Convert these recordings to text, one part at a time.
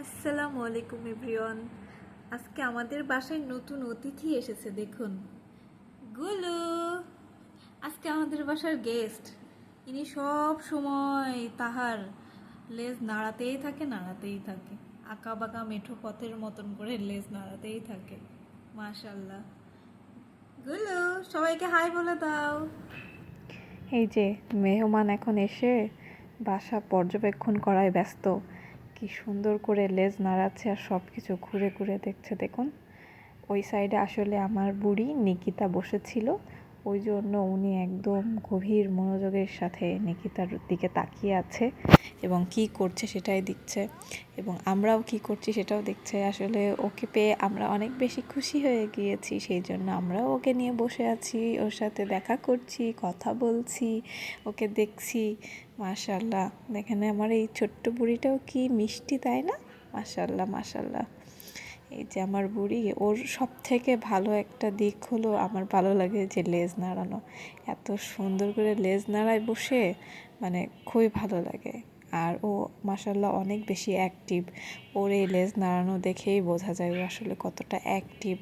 আসসালামু আলাইকুম এভরিওয়ান। আজকে আমাদের বাসায় নতুন অতিথি এসেছে, দেখুন। গুলু আজকে আমাদের বাসার গেস্ট। ইনি সব সময় তাহার লেজ নাড়াতেই থাকে, আঁকা বাঁকা মেঠো পথের মতন করে লেজ নাড়াতেই থাকে। মাশাল্লাহ। গুলু, সবাইকে হাই বলে দাও। এই যে মেহমান এখন এসে বাসা পর্যবেক্ষণ করায় ব্যস্ত। কি সুন্দর করে লেজ নাড়াচ্ছে আর সব কিছু ঘুরে ঘুরে দেখছে, দেখুন। ওই সাইডে আসলে আমার বুড়ি নিকিতা বসেছিল, ওই জন্য উনি একদম গভীর মনোযোগের সাথে নিকিতার দিকে তাকিয়ে আছে এবং কি করছে সেটাই দেখছে, এবং আমরাও কি করছি সেটাও দেখছে। আসলে ওকে পেয়ে আমরা অনেক বেশি খুশি হয়ে গিয়েছি, সেই জন্য আমরাও ওকে নিয়ে বসে আছি, ওর সাথে দেখা করছি, কথা বলছি, ওকে দেখছি। মাশাল্লাহ, দেখেন আমার এই ছোট্ট বুড়িটাও কি মিষ্টি, তাই না? মাশাল্লাহ মাশাল্লাহ। এই যে আমার বুড়ি, ওর সব থেকে ভালো একটা দিক হলো আমার ভালো লাগে যে লেজ নাড়ানো। এত সুন্দর করে লেজ নাড়ায় বসে, মানে খুবই ভালো লাগে। আর ও মাশাল্লাহ অনেক বেশি অ্যাক্টিভ। ওর এই লেজ নাড়ানো দেখেই বোঝা যায় ও আসলে কতটা অ্যাক্টিভ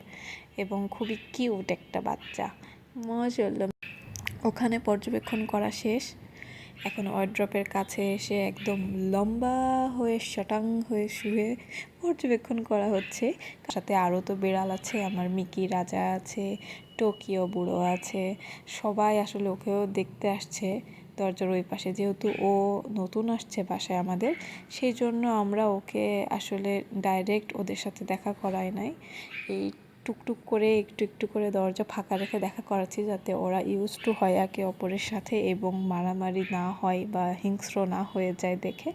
এবং খুবই কিউট একটা বাচ্চা। মাশাল্লাহ। ওখানে পর্যবেক্ষণ করা শেষ, এখন ওয়ার্ড্রপের কাছে এসে একদম লম্বা হয়ে শটাং হয়ে শুয়ে পর্যবেক্ষণ করা হচ্ছে। সাথে আরও তো বিড়াল আছে, আমার মিকি রাজা আছে, টোকিও বুড়ো আছে, সবাই আসলে ওকেও দেখতে আসছে দরজার ওই পাশে। যেহেতু ও নতুন আসছে বাসায় আমাদের, সেই জন্য আমরা ওকে আসলে ডাইরেক্ট ওদের সাথে দেখা করাই নাই। এই টুকটুক করে একটু একটু করে দরজা ফাঁকা রেখে দেখা করাচ্ছি, যাতে ওরা ইউজ টু হয় একে অপরের সাথে এবং মারামারি না হয় বা হিংস্র না হয়ে যায় দেখে।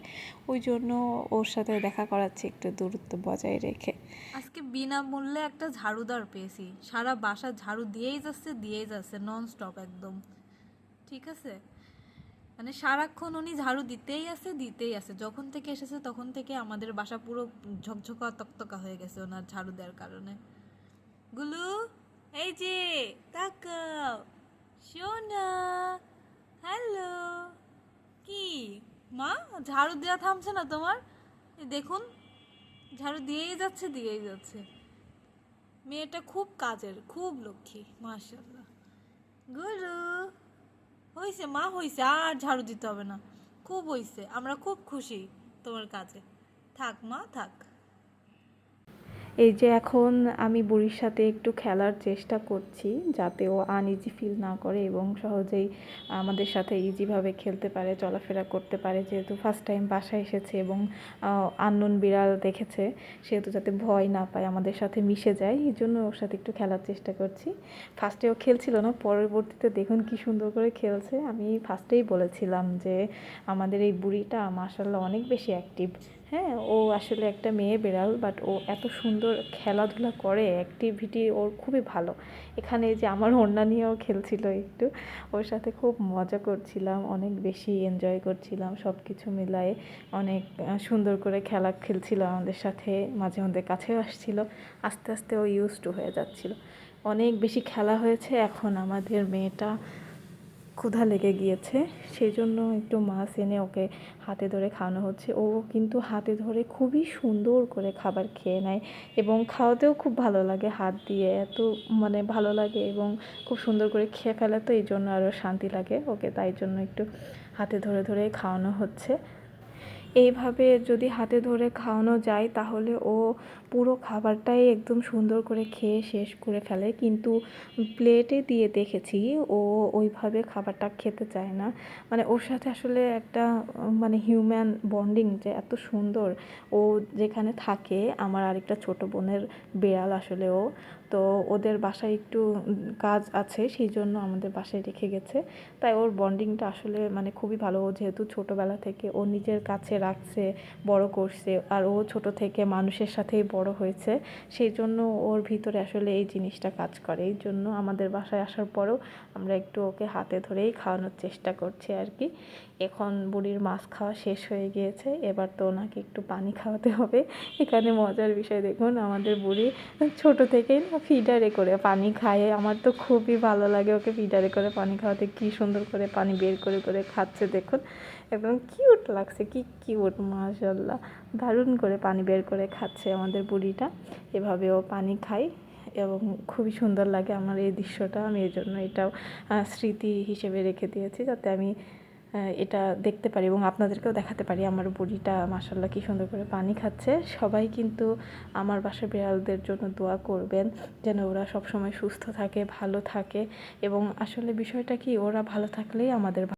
ওই জন্য ওর সাথে দেখা করাচ্ছি একটু দূরত্ব বজায় রেখে। আজকে বিনামূল্যে একটা ঝাড়ুদার পেয়েছি, সারা বাসা ঝাড়ু দিয়েই যাচ্ছে নন স্টপ একদম। ঠিক আছে, মানে সারাক্ষণ উনি ঝাড়ু দিতেই আছে। যখন থেকে এসেছে তখন থেকে আমাদের বাসা পুরো ঝকঝকা তকতকা হয়ে গেছে ওনার ঝাড়ু দেওয়ার কারণে। গুলু, এই যে তাকাও, সোনা, হ্যালো। কি মা, ঝাড়ু দেওয়া থামছে না তোমার? দেখুন, ঝাড়ু দিয়েই যাচ্ছে। মেয়েটা খুব কাজের, খুব লক্ষ্মী, মাশাআল্লাহ। গুরু, হইছে মা, হইছে, আর ঝাড়ু দিতে হবে না। খুব হইছে, আমরা খুব খুশি তোমার কাজে। থাক মা, থাক। এই যে এখন আমি বুড়ির সাথে একটু খেলার চেষ্টা করছি, যাতে ও আনইজি ফিল না করে এবং সহজেই আমাদের সাথে ইজিভাবে খেলতে পারে, চলাফেরা করতে পারে। যেহেতু ফার্স্ট টাইম বাসায় এসেছে এবং আননোন বিড়াল দেখেছে, সেহেতু যাতে ভয় না পায়, আমাদের সাথে মিশে যায়, এই জন্য ওর সাথে একটু খেলার চেষ্টা করছি। ফার্স্টে ও খেলছিল না, পরবর্তীতে দেখুন কি সুন্দর করে খেলছে। আমি ফার্স্টেই বলেছিলাম যে আমাদের এই বুড়িটা মাশাআল্লাহ অনেক বেশি অ্যাক্টিভ। হ্যাঁ, ও আসলে একটা মেয়ে বিড়াল, বাট ও এত সুন্দর খেলাধুলা করে, অ্যাক্টিভিটি ওর খুবই ভালো। এখানে যে আমার ওড়না নিয়েও খেলছিল একটু, ওর সাথে খুব মজা করছিলাম, অনেক বেশি এনজয় করছিলাম। সব কিছু মিলায়ে অনেক সুন্দর করে খেলা খেলছিল আমাদের সাথে, মাঝে মধ্যে কাছেও আসছিল। আস্তে আস্তে ও ইউজ টু হয়ে যাচ্ছিল। অনেক বেশি খেলা হয়েছে, এখন আমাদের মেয়েটা ক্ষুধা লেগে গিয়েছে, সেই জন্য একটু মাছ এনে ওকে হাতে ধরে খাওয়ানো হচ্ছে। ও কিন্তু হাতে ধরে খুবই সুন্দর করে খাবার খেয়ে নেয় এবং খাওয়াতেও খুব ভালো লাগে, হাত দিয়ে এত মানে ভালো লাগে এবং খুব সুন্দর করে খেয়ে ফেলে, তো এই জন্য আরও শান্তি লাগে ওকে, তাই জন্য একটু হাতে ধরে ধরে খাওয়ানো হচ্ছে। এইভাবে যদি হাতে ধরে খাওয়ানো যায় তাহলে ও পুরো খাবারটাই একদম সুন্দর করে খেয়ে শেষ করে ফেলে, কিন্তু প্লেটে দিয়ে দেখেছি ও ওইভাবে খাবারটা খেতে চায় না। মানে ওর সাথে আসলে একটা মানে হিউম্যান বন্ডিং যে এত সুন্দর। ও যেখানে থাকে, আমার আরেকটা ছোট বোনের বিড়াল আসলে ও, তো ওদের বাসায় একটু কাজ আছে, সেই জন্য আমাদের বাসায় রেখে গেছে। তাই ওর বন্ডিংটা আসলে মানে খুবই ভালো। ও যেহেতু ছোটোবেলা থেকে ও নিজের কাছে রাখছে, বড় করছে, আর ও ছোট থেকে মানুষের সাথেই বড় হয়েছে, সেই জন্য ওর ভিতরে আসলে এই জিনিসটা কাজ করে। এই জন্য আমাদের বাসায় আসার পরেও আমরা একটু ওকে হাতে ধরেই খাওয়ানোর চেষ্টা করছি আর কি। এখন বুড়ির মাছ খাওয়া শেষ হয়ে গিয়েছে, এবার তো ওনাকে একটু পানি খাওয়াতে হবে। এখানে মজার বিষয় দেখুন, আমাদের বুড়ি ছোট থেকেই না ফিডারে করে পানি খায়। আমার তো খুবই ভালো লাগে ওকে ফিডারে করে পানি খাওয়াতে, কি সুন্দর করে পানি বের করে করে খাচ্ছে দেখুন, একদম কিউট লাগছে, কি কিউট, মাশাআল্লাহ, দারুণ করে পানি বের করে খাচ্ছে আমাদের বুড়িটা। এভাবেও পানি খায় এবং খুবই সুন্দর লাগে আমার এই দৃশ্যটা। আমি এই জন্য এটাও স্মৃতি হিসেবে রেখে দিয়েছি, যাতে আমি এটা দেখতে পারি এবং আপনাদেরকেও দেখাতে পারি আমার বুড়িটা মাশাআল্লাহ কি সুন্দর করে পানি খাচ্ছে। সবাই কিন্তু আমার বাসার বিড়ালদের জন্য দোয়া করবেন, যেন ওরা সবসময় সুস্থ থাকে, ভালো থাকে। এবং আসলে বিষয়টা কি, ওরা ভালো থাকলেই আমাদের